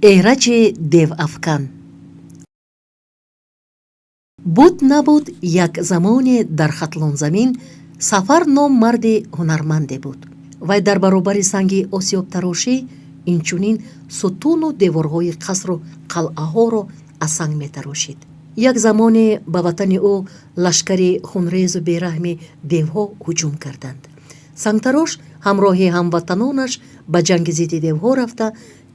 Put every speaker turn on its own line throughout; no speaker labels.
Эраҷи девафкан. буд набуд як замоне дар хатлонзамин Сафар ном марди ҳунарманде буд. Вай дар баробари санги осёбтарошӣ инчунин сутуну деворҳои қасру қалъаҳоро аз санг метарошид. Як замоне ба ватани ӯ лашкари хунрезу бераҳми девҳо ҳуҷум карданд. Сангтарош ҳамроҳи ҳамватанонаш ба ҷанги зидди девҳо рафта,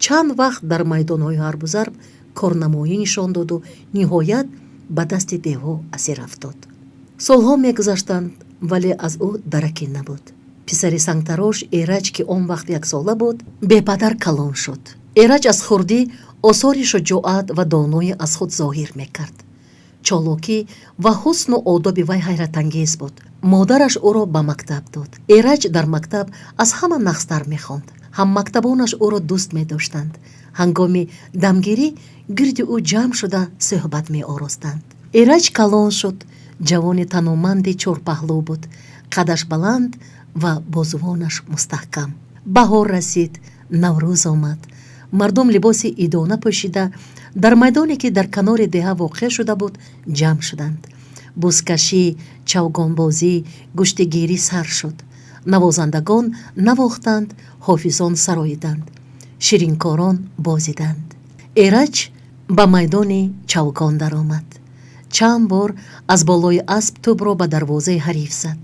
чанд вақт дар майдонҳои ҳарбу зарб корнамоӣ нишон доду ниҳоят ба дасти девҳо асир афтод. солҳо мегузаштанд, вале аз ӯ дараке набуд. писари сангтарош Эраҷ, ки он вақт яксола буд, бепадар калон шуд. Эраҷ аз хурдӣ осори шуҷоат ва доноӣ аз худ зоҳир мекард. чолокӣ ва ҳусну одоби вай ҳайратангез буд. модараш ӯро ба мактаб дод. Эраҷ дар мактаб аз ҳама нағзтар мехонд. ҳаммактабонаш ӯро дӯст медоштанд. ҳангоми дамгирӣ гирди ӯ ҷамъ шуда суҳбат меоростанд. Эраҷ калон шуд. ҷавони таноманди чорпаҳлӯ буд. қадаш баланд ва бозувонаш мустаҳкам. баҳор расид, наврӯз омад. мардум либоси идона пӯшида дар майдоне, ки дар канори деҳа воқеъ шуда буд, ҷамъ шуданд. бузкашӣ, чавгонбозӣ, гӯштигирӣ сар шуд. навозандагон навохтанд, ҳофизон сароиданд, ширинкорон бозиданд. Эраҷ ба майдони чавгон даромад. чанд бор аз болои асп тӯбро ба дарвозаи ҳариф зад.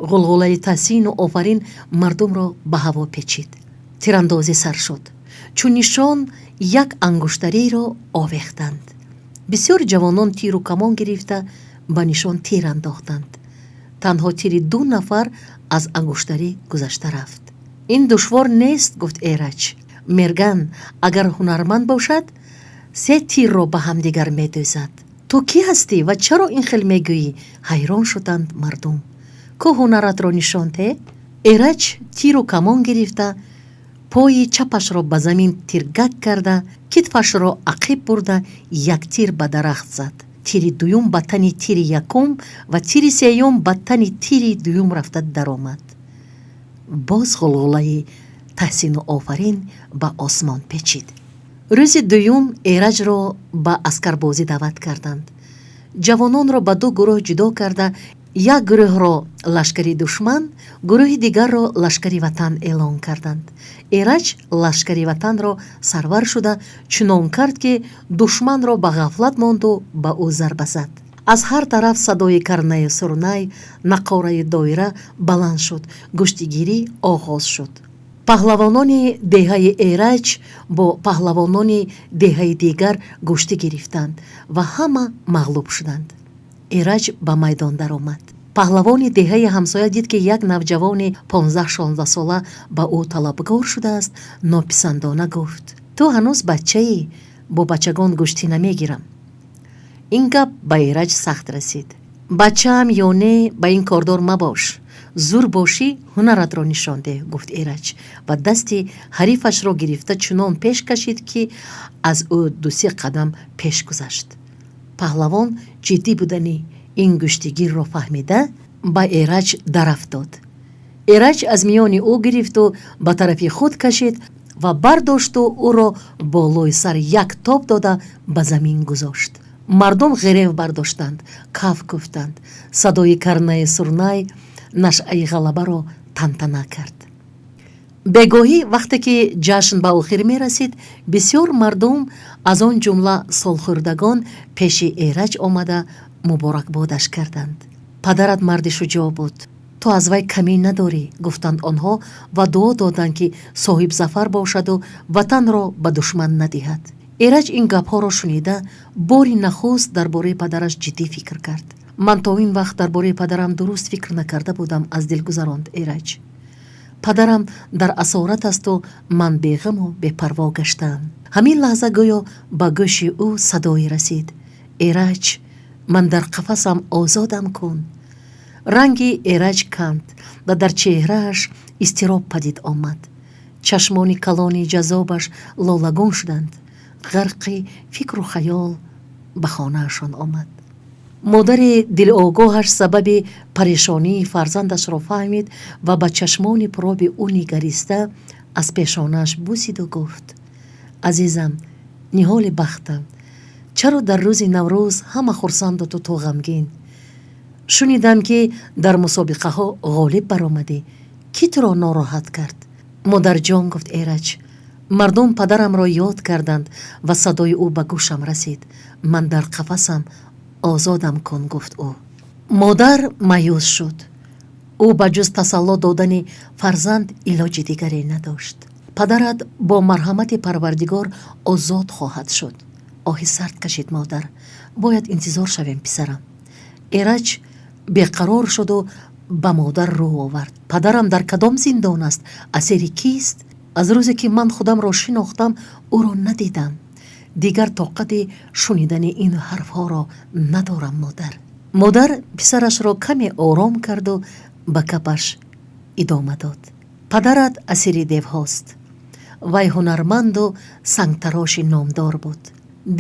ғулғулаи таҳсину офарин мардумро ба ҳаво печид. тирандозӣ сар шуд. чун нишон як ангуштариро овехтанд. бисёри ҷавонон тиру камон гирифта ба нишон тир андохтанд. танҳо тири 2 нафар аз ангуштарӣ гузашта рафт. ин душвор нест, гуфт Эраҷ. мерган агар ҳунарманд бошад, 3 тирро ба ҳамдигар медӯзад. ту кӣ ҳастӣ ва чаро ин хел мегӯӣ? ҳайрон шуданд мардум. кӯ ҳунаратро нишон те? Эраҷ тиру камон гирифта, пои чапашро ба замин тиргак карда, китфашро ақиб бурда, як тир ба дарахт зад. тири дуюм ба тани тири якум ва тири сеюм ба тани тири дуюм рафта даромад. боз ғулғулаи таҳсину офарин ба осмон печид. рӯзи дуюм Эраҷро ба аскарбозӣ даъват карданд. ҷавононро ба 2 гурӯҳ ҷудо карда, як гурӯҳро лашкари душман, гурӯҳи дигарро лашкари ватан эълон карданд. Эраҷ лашкари ватанро сарвар шуда чунон кард, ки душманро ба ғафлат монду ба ӯ зарба зад. аз ҳар тараф садои карнаю сурнай, нақораи доира баланд шуд. гӯштигирӣ оғоз шуд. паҳлавонони деҳаи Эраҷ бо паҳлавонони деҳаи дигар гӯштӣ гирифтанд ва ҳама мағлуб шуданд. Эраҷ ба майдон даромад. паҳлавони деҳаи ҳамсоя дид, ки як навҷавони 15-16 сола ба ӯ талабгор шудааст. нописандона гуфт: ту ҳанӯз бачаӣ, бо бачагон гӯштӣ намегирам. ин гап ба Эраҷ сахт расид. бачаам ё не, ба ин кордор мабош. зур бошӣ, ҳунаратро нишон деҳ, гуфт Эраҷ ва дасти ҳарифашро гирифта чунон пеш кашид, ки аз ӯ 2-3 қадам пеш гузашт. паҳлавон ҷиддӣ будани ин гӯштигирро фаҳмида ба Эраҷ дарафтод. Эраҷ аз миёни ӯ гирифту ба тарафи худ кашид ва бардошту ӯро болои сар як тоб дода ба замин гузошт. мардум ғирев бардоштанд, каф гуфтанд. садои карнаи сурнай нашъаи ғалабаро тантана кард. бегоҳӣ вақте ки ҷашн ба охир мерасид, бисёр мардум, аз он ҷумла солхӯрдагон, пеши Эраҷ омада муборакбодаш карданд. падарат марди шуҷоъ буд. ту аз вай камӣ надорӣ, гуфтанд онҳо ва дуо доданд, ки соҳибзафар бошаду ватанро ба душман надиҳад. Эраҷ ин гапҳоро шунида, бори нахуст дар бораи падараш ҷиддӣ фикр кард. ман то ин вақт дар бораи падарам дуруст фикр накарда будам, аз дил гузаронд Эраҷ. падарам дар асорат асту ман беғаму бепарво гаштаам. ҳамин лаҳза гӯё ба гӯши ӯ садое расид: Эраҷ, ман дар қафасам, озодам кун. ранги Эраҷ канд ва дар чеҳрааш изтироб падид омад. чашмони калони ҷаззобаш лолагун шуданд. ғарқи фикру хаёл ба хонаашон омад. модари дилогоҳаш сабаби парешонии фарзандашро фаҳмид ва ба чашмони пуроби ӯ нигариста аз пешонааш бусиду гуфт: азизам, ниҳоли бахтам, чаро дар рӯзи наврӯз ҳама хурсанду ту ғамгин? шунидам ки дар мусобиқаҳо ғолиб баромадӣ. Кӣ туро нороҳат кард? модарҷон, гуфт Эрач, мардум падарамро ёд карданд ва садои ӯ ба гӯшам расид. ман дар қафасам, озодам кун, гуфт ӯ. модар маъюс шуд. ӯ ба ҷуз тасалло додани фарзанд илоҷи дигаре надошт. падарат бо марҳамати парвардигор озод хоҳад шуд. оҳи сард кашид модар. бояд интизор шавем, писарам. Эрач беқарор шуду ба модар рӯ овард. падарам дар кадом зиндон аст? асири кист? аз рӯзе ки ман худамро шинохтам, ӯро надидам. дигар тоқати шунидани ин ҳарфҳоро надорам, модар. модар писарашро каме ором карду ба капаш идома дод. падарат асири девҳост. вай ҳунарманду сангтароши номдор буд.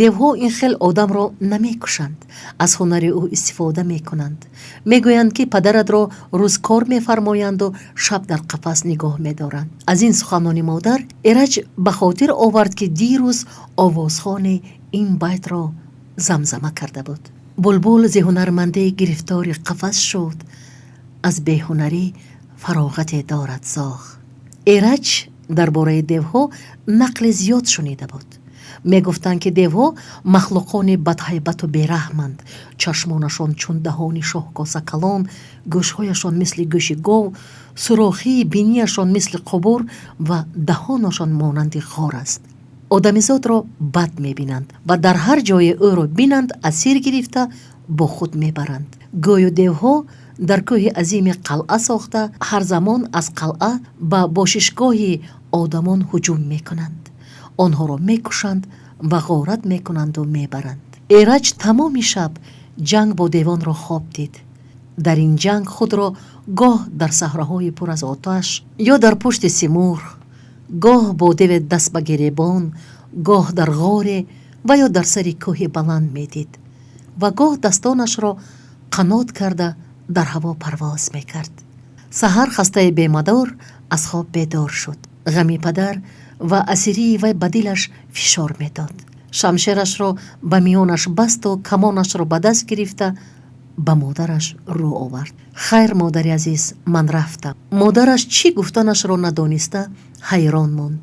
девҳо ин хел одамро намекушанд, аз ҳунари ӯ истифода мекунанд. мегӯянд ки падаратро рӯз кор мефармоянду шаб дар қафас нигоҳ медоранд. аз ин суханони модар Эрач ба хотир овард ки дирӯз овозхони ин байтро замзама карда буд. булбул зи ҳунармандӣ гирифтори қафас шуд, аз беҳунарӣ фароғате дорад зоғ. Эрач дар бораи девҳо нақли зиёд шунида буд. мегуфтанд ки девҳо махлуқони бадҳайбату бераҳманд. чашмонашон чун даҳони шоҳкосакалон, гӯшҳояшон мисли гӯши гов, сурохии бинияшон мисли қубур ва даҳонашон монанди ғор аст. одамизодро бад мебинанд ва дар ҳар ҷое ӯро бинанд асир гирифта бо худ мебаранд. гӯё девҳо дар кӯҳи азими қалъа сохта, ҳар замон аз қалъа ба бошишгоҳи одамон ҳуҷум мекунанд. онҳоро мекушанд ва ғорат мекунанду мебаранд. Эрач тамоми шаб ҷанг бо девонро хоб дид. дар ин ҷанг худро гоҳ дар саҳроҳои пур аз оташ ё дар пушти симурғ, гоҳ бо деви даст ба гиребон, гоҳ дар ғоре ва ё дар сари кӯҳи баланд медид ва гоҳ дастонашро қанот карда дар ҳаво парвоз мекард. саҳар хастаи бемадор аз хоб бедор шуд. ғами падар ва асирии вай ба дилаш фишор медод. шамшерашро ба миёнаш басту камонашро ба даст гирифта ба модараш рӯ овард. хайр, модари азиз, ман рафтам. модараш чӣ гуфтанашро надониста ҳайрон монд.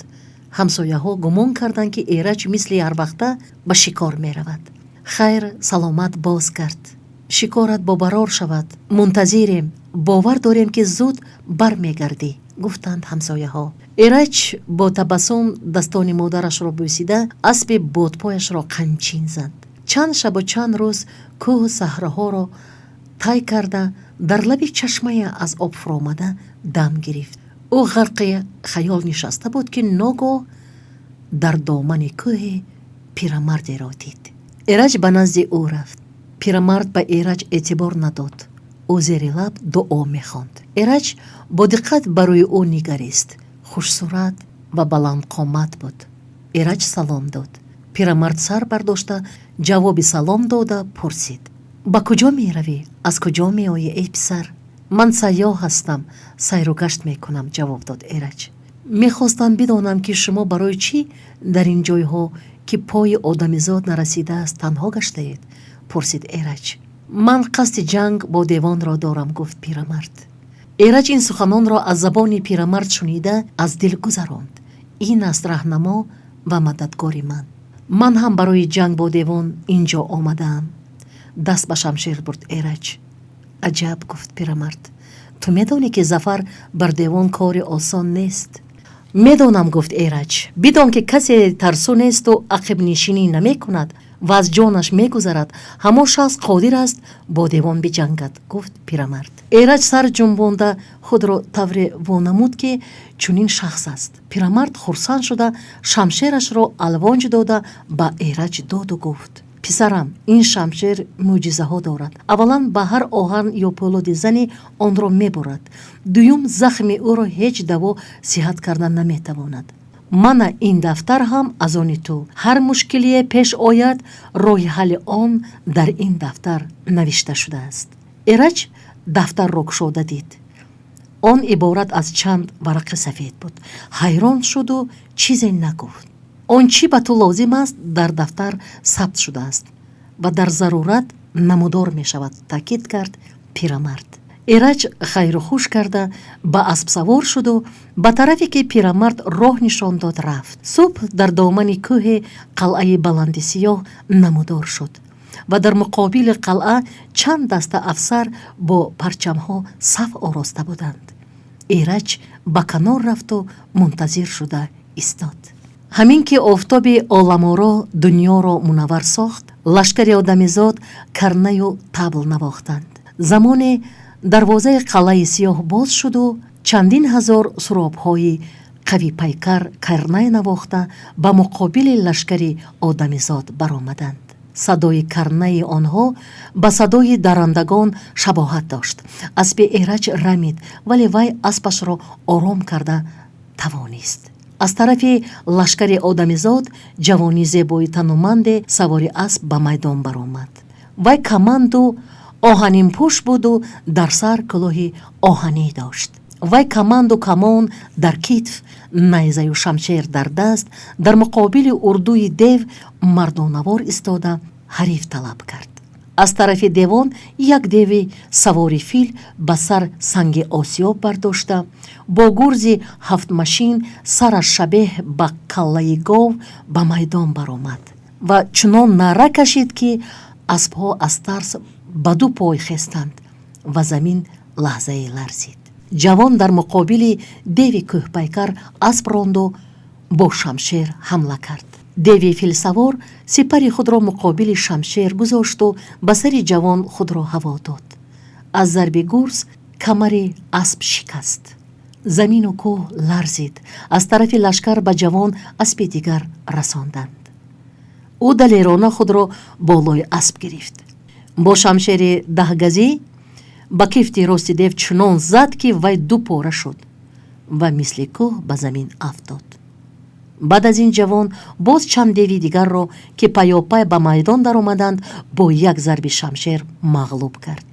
ҳамсояҳо гумон карданд ки Эрач мисли ҳарвақта ба шикор меравад. хайр, саломат боз кард. шикорат бобарор шавад. мунтазирем, бовар дорем ки зуд бармегардӣ, гуфтанд ҳамсояҳо. Эрач бо табассумдастони модарашро бӯсида, аспи бодпояшро қамчин зад. чанд шабу чанд рӯз кӯҳу саҳраҳоро тай карда, дар лаби чашмае аз об фуромада дам гирифт. ӯ ғарқи хаёл нишаста буд ки ногоҳ дар домани кӯҳи пирамардеро дид. Эрач ба назди ӯ рафт. пирамард ба Эрач эътибор надод. ӯ зери лаб дуо мехонд. Эрач бо диққат ба рӯи ӯ нигарист. хушсурат ва баландқомат буд. Эрач салом дод. пирамард сар бардошта ҷавоби салом дода пурсид: ба куҷо меравӣ? аз куҷо меоӣ, эй писар? ман сайёҳ ҳастам, сайру гашт мекунам, ҷавоб дод Эрач. мехостам бидонам ки шумо барои чӣ дар ин ҷойҳо ки пои одамизод нарасидааст танҳо гаштаед? пурсид Эрач. ман қасди ҷанг бо девонро дорам, гуфт пирамард. Эрач ин суханонро аз забони пирамард шунида аз дил гузаронд. ин аст раҳнамо ва мададгори ман. ман ҳам барои ҷанг бо девон ин ҷо омадаам. даст ба шамшер бурд Эрач. аҷаб, гуфт пирамард. ту медонӣ ки зафар бар девон кори осон нест. медонам, гуфт Эрач. бидон ки касе тарсу несту ақибнишинӣ намекунад ва аз ҷонаш мегузарад, ҳамон шахс қодир аст бо девон биҷангад, гуфт пирамард. Эрач сар ҷунбонда худро тавре вонамуд ки чунин шахс аст. пирамард хурсанд шуда шамшерашро алвонҷ дода ба Эрач доду гуфт: писарам, ин шамшер мӯъҷизаҳо дорад. аввалан ба ҳар оҳан ё пӯлоди зани онро мебурад. дуюм, захми ӯро ҳеҷ даво сиҳат карда наметавонад. мана ин дафтар ҳам аз они ту. ҳар мушкилие пеш ояд, роҳи ҳалли он дар ин дафтар навишта шудааст. Эрач дафтарро кушода дид. он иборат аз чанд варақи сафед буд. ҳайрон шуду чизе нагуфт. он чӣ ба ту лозим аст дар дафтар сабт шудааст ва дар зарурат намудор мешавад, таъкид кард пирамард. Эраҷ хайру хуш карда ба асп савор шуду ба тарафе ки пирамард роҳ нишон дод рафт. Субҳ дар домани кӯҳи қалъаи баланди сиёҳ намудор шуд ва дар муқобили қалъа чанд даста афсар бо парчамҳо саф ороста буданд. Эраҷ ба канор рафту мунтазир шуда истод. ҳамин ки офтоби оламоро дуньёро мунаввар сохт, лашкари одамизод карнаю табл навохтанд. Замоне дарвозаи қалъаи сиёҳ боз шуду чандин ҳазор суробҳои қавипайкар карнай навохта ба муқобили лашкари одамизод баромаданд. садои карнаи онҳо ба садои дарандагон шабоҳат дошт. аспи эраҷ рамид, вале вай аспашро ором карда тавонист. аз тарафи лашкари одамизод ҷавони зебои тануманде савори асп ба майдон баромад. вай каманду оҳанинпӯш буду дар сар кӯлоҳи оҳанӣ дошт. вай каманду камон дар китф, найзаю шамшер дар даст, дар муқобили урдуи дев мардонавор истода ҳариф талаб кард. аз тарафи девон як деви савори фил ба сар санги осиёб бардошта, бо гурзи ҳафтмашин сараш шабеҳ ба каллаи гов ба майдон баромад ва чунон наъра кашид ки аспҳо аз тарс ба ду пой хестанд ва замин лаҳзае ларзид. ҷавон дар муқобили деви кӯҳпайкар асп ронду бо шамшер ҳамла кард. деви филсавор сипари худро муқобили шамшер гузошту ба сари ҷавон худро ҳаво дод. аз зарби гурз камари асп шикаст. замину кӯҳ ларзид. аз тарафи лашкар ба ҷавон аспи дигар расонданд. ӯ далерона худро болои асп гирифт. бо шамшери даҳгазӣ ба кифти рости дев чунон зад ки вай ду пора шуд ва мисли кӯҳ ба замин афтод. баъд аз ин ҷавон боз чанд деви дигарро ки паёпай ба майдон даромаданд бо як зарби шамшер мағлуб кард.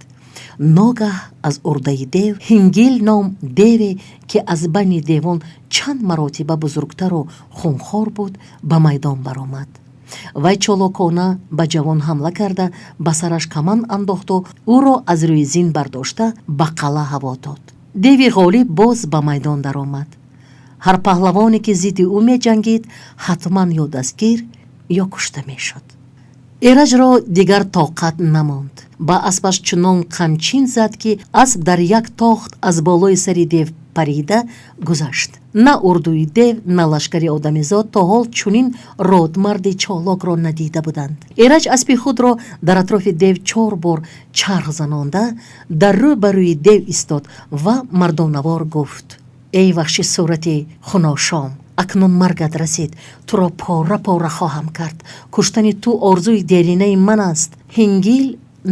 ногаҳ аз урдаи дев ҳингил ном деве ки аз байни девон чанд маротиба бузургтару хунхор буд ба майдон баромад. вай чолокона ба ҷавон ҳамла карда ба сараш каман андохту ӯро аз рӯи зин бардошта ба қалъа ҳаво дод. деви ғолиб боз ба майдон даромад. ҳар паҳлавоне ки зидди ӯ меҷангид ҳатман ё дастгир ё кушта мешуд. эраҷро дигар тоқат намонд. ба аспаш чунон қамчин зад ки асп дар як тохт аз болои сари дев парида гузашт. на урдуи дев, на лашкари одамизод то ҳол чунин родмарди чолокро надида буданд. эраҷ аспи худро дар атрофи дев 4 бор чарх занонда дар рӯ ба рӯи дев истод ва мардонавор гуфт: эй ваҳши сурати хуношом, акнун маргат расид. туро пора пора хоҳам кард. куштани ту орзуи деринаи ман аст. ҳингил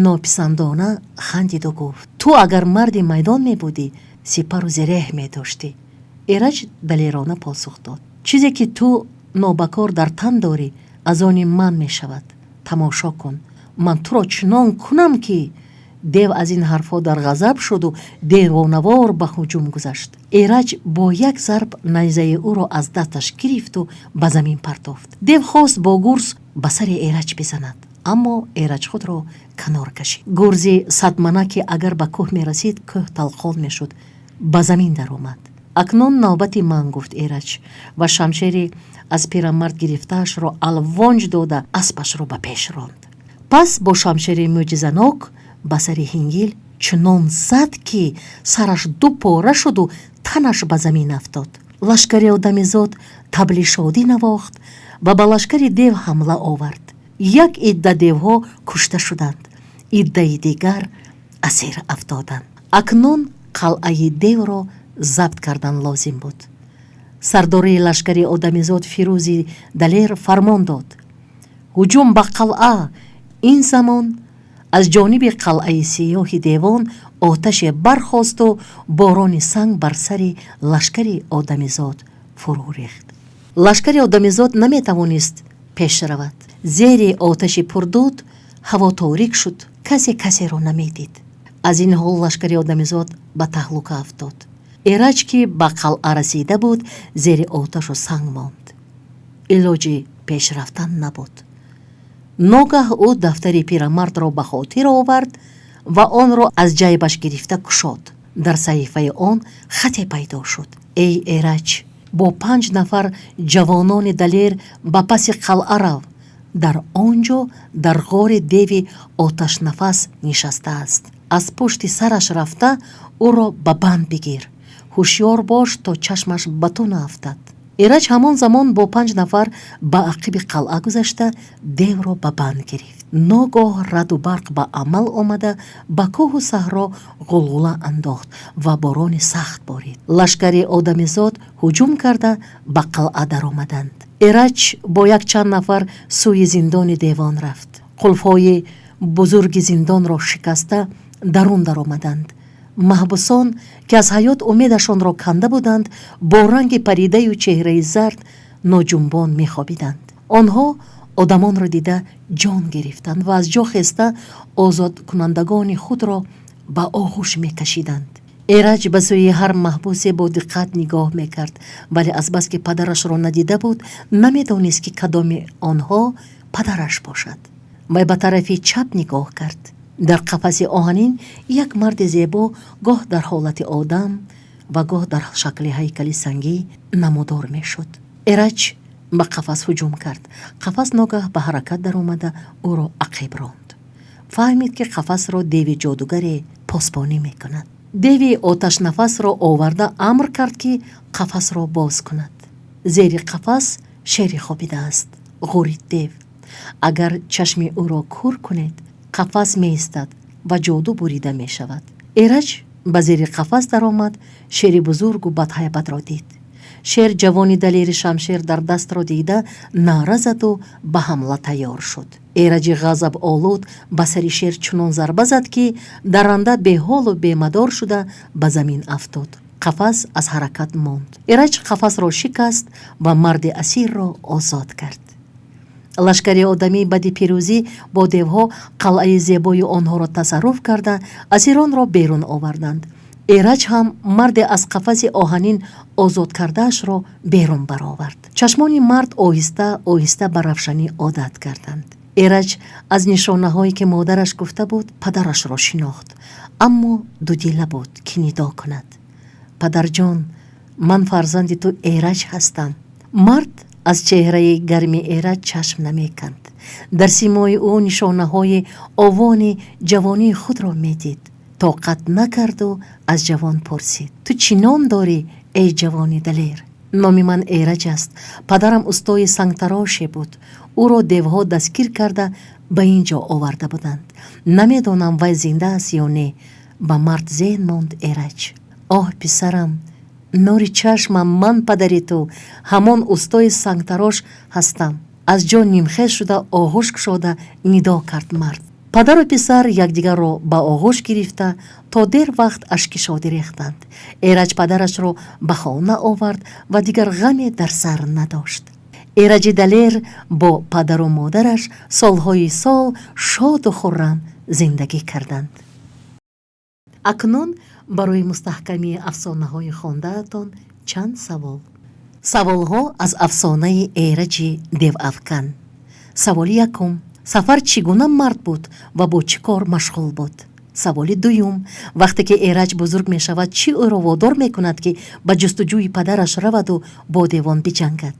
нописандона хандиду гуфт: ту агар марди майдон мебудӣ, сипару зиреҳ медоштӣ. эраҷ далерона посух дод: чизе ки ту нобакор дар тан дорӣ, аз они ман мешавад. тамошо кун, ман туро чунон кунам ки... дев аз ин ҳарфҳо дар ғазаб шуду девонавор ба ҳуҷум гузашт. эраҷ бо як зарб найзаи ӯро аз дасташ гирифту ба замин партофт. дев хост бо гурз ба сари эраҷ бизанад, аммо эраҷ худро канор кашид. гурзи садмана ки агар ба кӯҳ мерасид, кӯҳ талқон мешуд, ба замин даромад. акнун навбати ман, гуфт эраҷ ва шамшери аз пирамард гирифтаашро алвонҷ дода аспашро ба пеш ронд. пас бо шамшери мӯъҷизанок ба сари ҳингил чунон зад ки сараш ду пора шуду танаш ба замин афтод. лашкари одамизод табли шодӣ навохт ва ба лашкари дев ҳамла овард. як идда девҳо кушта шуданд, иддаи дигар асир афтоданд. акнун қалъаи девро забт кардан лозим буд. сардори лашкари одамизод Фирӯзи Далер фармон дод: ҳуҷум ба қалъа. ин замон аз ҷониби қалъаи сиёҳи девон оташе бархосту борони санг бар сари лашкари одамизод фурӯ рехт. лашкари одамизод наметавонист пеш равад. зери оташи пурдуд ҳаво торик шуд, касе касеро намедид. аз ин ҳол лашкари одамизод ба таҳлука афтод. эраҷ ки ба қалъа расида буд, зери оташу санг монд. илоҷи пешрафтан набуд. ногаҳ ӯ дафтари пирамардро ба хотир овард ва онро аз ҷайбаш гирифта кушод. дар саҳифаи он хате пайдо шуд. эй эрач, бо 5 нафар ҷавонони далер ба паси қалъа рав. дар он ҷо дар ғори деви оташнафас нишастааст. аз пушти сараш рафта ӯро ба банд бигир. ҳушёр бош, то чашмаш ба ту нафтад. эрач ҳамон замон бо 5 нафар ба ақиби қалъа гузашта девро ба банд гирифт. ногоҳ раъду барқ ба амал омада ба кӯҳу саҳро ғулғула андохт ва борони сахт борид. лашкари одамизод ҳуҷум карда ба қалъа даромаданд. эрач бо якчанд нафар сӯи зиндони девон рафт. қулфҳои бузурги зиндонро шикаста дарун даромаданд. маҳбусон, ки аз ҳаёт умедашонро канда буданд, бо ранги паридаю чеҳраи зард ноҷунбон мехобиданд. онҳо одамонро дида ҷон гирифтанд ва аз ҷо хеста озодкунандагони худро ба оғӯш мекашиданд. эрач ба сӯи ҳар маҳбусе бо диққат нигоҳ мекард, вале азбаски падарашро надида буд, намедонист ки кадоми онҳо падараш бошад. вай ба тарафи чап нигоҳ кард. дар қафаси оҳанин як марди зебо гоҳ дар ҳолати одам ва гоҳ дар шакли ҳайкали сангӣ намудор мешуд. эрач ба қафас ҳуҷум кард. қафас ногаҳ ба ҳаракат даромада ӯро ақиб ронд. фаҳмид, ки қафасро деви ҷодугаре посбонӣ мекунад. деви оташнафасро оварда амр кард, ки қафасро боз кунад. зери қафас шери хобидааст, ғурид дев. агар чашми ӯро кур кунед, қафас меистад ва ҷоду бурида мешавад. эрач ба зери қафас даромад, шери бузургу бадҳайбатро дид. шер ҷавони далери шамшер дар дастро дида наъра заду ба ҳамла тайёр шуд. эраҷи ғазаб олуд ба сари шер чунон зарба зад, ки дарранда беҳолу бемадор шуда ба замин афтод. қафас аз ҳаракат монд. эрач қафасро шикаст ва марди асирро озод кард. лашкари одамӣ баъди пирӯзӣ бо девҳо қалъаи зебои онҳоро тасарруф карда асиронро берун оварданд. эрач ҳам марде аз қафаси оҳанин озод кардаашро берун баровард. чашмони мард оҳиста оҳиста ба равшанӣ одат карданд. эрач аз нишонаҳое ки модараш гуфта буд падарашро шинохт, аммо дудила буд ки нидо кунад: падарҷон, ман фарзанди ту эрач ҳастам. мард аз чеҳраи гарми эрач чашм намеканд. дар симои ӯ нишонаҳои овони ҷавонии худро медид. тоқат накарду аз ҷавон пурсид: ту чӣ ном дорӣ, эй ҷавони далер? номи ман эраҷ аст. падарам устои сангтароше буд. ӯро девҳо дастгир карда ба ин ҷо оварда буданд. намедонам вай зинда аст ё не. ба мард зеҳн монд эрач. оҳ писарам, нури чашмам, ман падари ту, ҳамон устои сангтарош ҳастам. аз ҷо нимхез шуда оғӯш кушода нидо кард мард. падару писар якдигарро ба оғӯш гирифта то дер вақт ашки шодӣ рехтанд. эрач падарашро ба хона овард ва дигар ғаме дар сар надошт. эраҷи далер бо падару модараш солҳои сол шоду хуррам зиндагӣ карданд. акнун барои мустаҳкамии афсонаҳои хондаатон чанд савол. саволҳо аз афсонаи эраҷи девафкан. саволи якум: сафар чӣ гуна мард буд ва бо чӣ кор машғул буд? саволи дуюм: вақте ки эраҷ бузург мешавад, чӣ ӯро водор мекунад, ки ба ҷустуҷӯи падараш раваду бо девон биҷангад?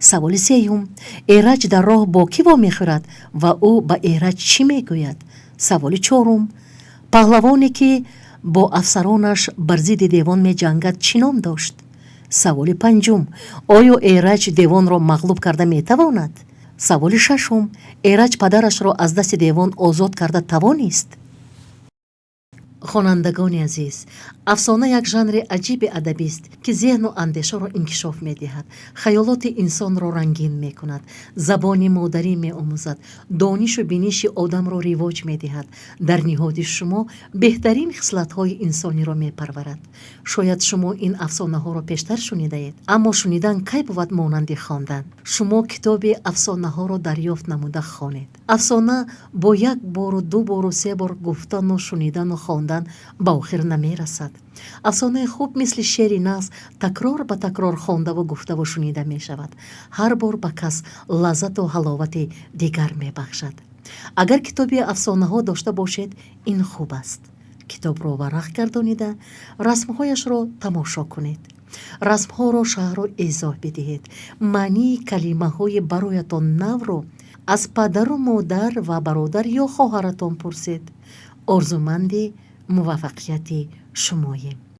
саволи сеюм: эраҷ дар роҳ бо кӣ вомехӯрад ва ӯ ба эраҷ чӣ мегӯяд? саволи чорум: паҳлавоне ки бо афсаронаш бар зидди девон меҷангад чӣ ном дошт? саволи панҷум: оё эраҷ девонро мағлуб карда метавонад? саволи шашум: эраҷ падарашро аз дасти девон озод карда тавонист? хонандагони азиз, афсона як жанри аҷиби адабист, ки зеҳну андешаро инкишоф медиҳад, хаёлоти инсонро рангин мекунад, забони модарӣ меомӯзад, донишу биниши одамро ривоҷ медиҳад, дар ниҳоди шумо беҳтарин хислатҳои инсониро мепарварад. шояд шумо ин афсонаҳоро пештар шунидаед, аммо шунидан кай бувад монанди хондан. шумо китоби афсонаҳоро дарёфт намуда хонед. афсона бо як бору ду бору се бор гуфтану шунидану хондан хондан ба охир намерасад. афсонаи хуб мисли шери нағз такрор ба такрор хондаву гуфтаву шунида мешавад. ҳар бор ба кас лаззату ҳаловати дигар мебахшад. агар китоби афсонаҳо дошта бошед, ин хуб аст. китобро варақ гардонида расмҳояшро тамошо кунед. расмҳоро шаҳрро изоҳ бидиҳед. маънии калимаҳои бароятон навро аз падару модар ва бародар ё хоҳаратон пурсед. орзуманди муваффақияти шумоем.